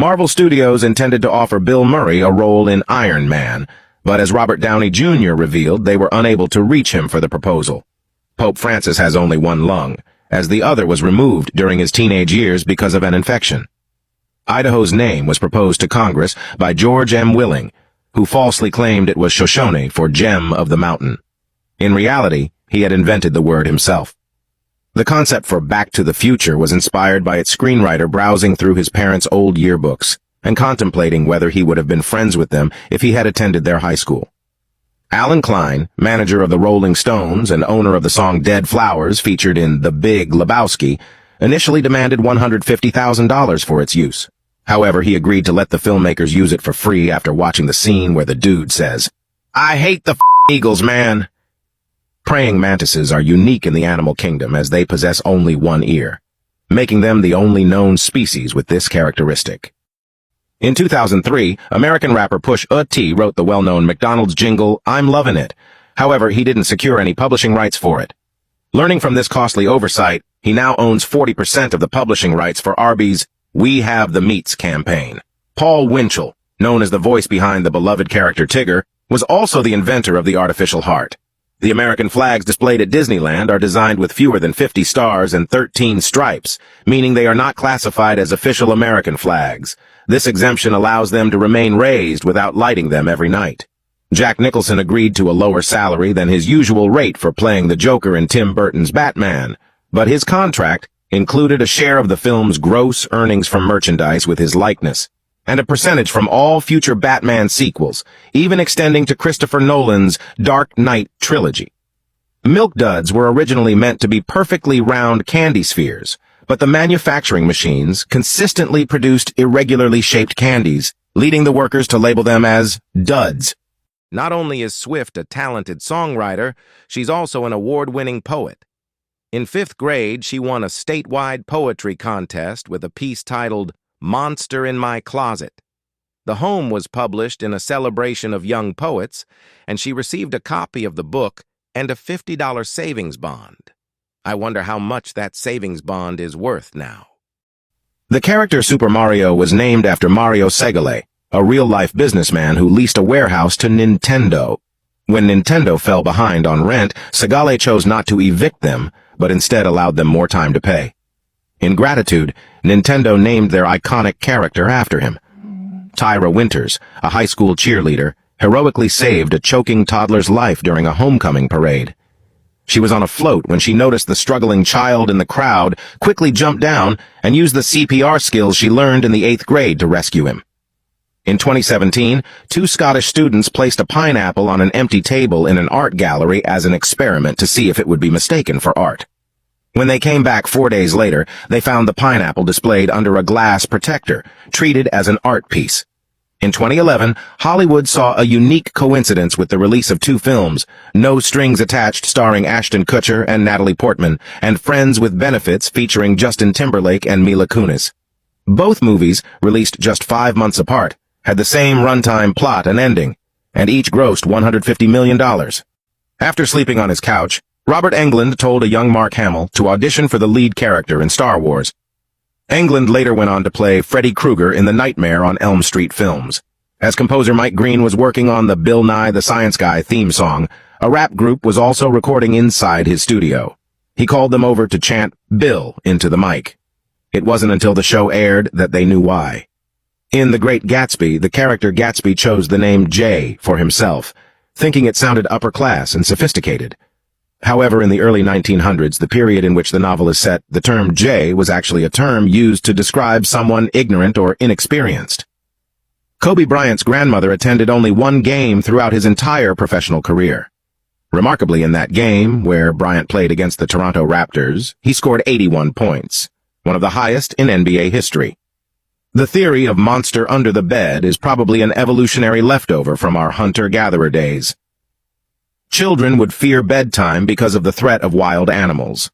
Marvel Studios intended to offer Bill Murray a role in Iron Man, but as Robert Downey Jr. revealed, they were unable to reach him for the proposal. Pope Francis has only one lung, as the other was removed during his teenage years because of an infection. Idaho's name was proposed to Congress by George M. Willing, who falsely claimed it was Shoshone for Gem of the Mountain. In reality, he had invented the word himself. The concept for Back to the Future was inspired by its screenwriter browsing through his parents' old yearbooks and contemplating whether he would have been friends with them if he had attended their high school. Alan Klein, manager of the Rolling Stones and owner of the song Dead Flowers featured in The Big Lebowski, initially demanded $150,000 for its use. However, he agreed to let the filmmakers use it for free after watching the scene where the dude says, "I hate the Eagles, man." Praying mantises are unique in the animal kingdom as they possess only one ear, making them the only known species with this characteristic. In 2003, American rapper Pusha wrote the well-known McDonald's jingle, "I'm Lovin' It." However, he didn't secure any publishing rights for it. Learning from this costly oversight, he now owns 40% of the publishing rights for Arby's We Have the Meats campaign. Paul Winchell, known as the voice behind the beloved character Tigger, was also the inventor of the artificial heart. The American flags displayed at Disneyland are designed with fewer than 50 stars and 13 stripes, meaning they are not classified as official American flags. This exemption allows them to remain raised without lighting them every night. Jack Nicholson agreed to a lower salary than his usual rate for playing the Joker in Tim Burton's Batman, but his contract included a share of the film's gross earnings from merchandise with his likeness, and a percentage from all future Batman sequels, even extending to Christopher Nolan's Dark Knight trilogy. Milk duds were originally meant to be perfectly round candy spheres, but the manufacturing machines consistently produced irregularly shaped candies, leading the workers to label them as duds. Not only is Swift a talented songwriter, she's also an award-winning poet. In 5th grade, she won a statewide poetry contest with a piece titled Monster in My Closet. The Home was published in a celebration of young poets, and she received a copy of the book and a $50 savings bond. I wonder how much that savings bond is worth now. The character Super Mario was named after Mario Segale, a real-life businessman who leased a warehouse to Nintendo. When Nintendo fell behind on rent, Segale chose not to evict them, but instead allowed them more time to pay. In gratitude, Nintendo named their iconic character after him. Tyra Winters, a high school cheerleader, heroically saved a choking toddler's life during a homecoming parade. She was on a float when she noticed the struggling child in the crowd, quickly jumped down, and used the CPR skills she learned in the 8th grade to rescue him. In 2017, 2 Scottish students placed a pineapple on an empty table in an art gallery as an experiment to see if it would be mistaken for art. When they came back 4 days later, they found the pineapple displayed under a glass protector, treated as an art piece. In 2011, Hollywood saw a unique coincidence with the release of 2 films, No Strings Attached starring Ashton Kutcher and Natalie Portman, and Friends with Benefits featuring Justin Timberlake and Mila Kunis. Both movies, released just 5 months apart, had the same runtime, plot, and ending, and each grossed $150 million. After sleeping on his couch, Robert Englund told a young Mark Hamill to audition for the lead character in Star Wars. Englund later went on to play Freddy Krueger in the Nightmare on Elm Street films. As composer Mike Green was working on the Bill Nye the Science Guy theme song, a rap group was also recording inside his studio. He called them over to chant Bill into the mic. It wasn't until the show aired that they knew why. In The Great Gatsby, the character Gatsby chose the name Jay for himself, thinking it sounded upper class and sophisticated. However, in the early 1900s, the period in which the novel is set, the term Jay was actually a term used to describe someone ignorant or inexperienced. Kobe Bryant's grandmother attended only 1 game throughout his entire professional career. Remarkably, in that game, where Bryant played against the Toronto Raptors, he scored 81 points, one of the highest in NBA history. The theory of monster under the bed is probably an evolutionary leftover from our hunter-gatherer days. Children would fear bedtime because of the threat of wild animals.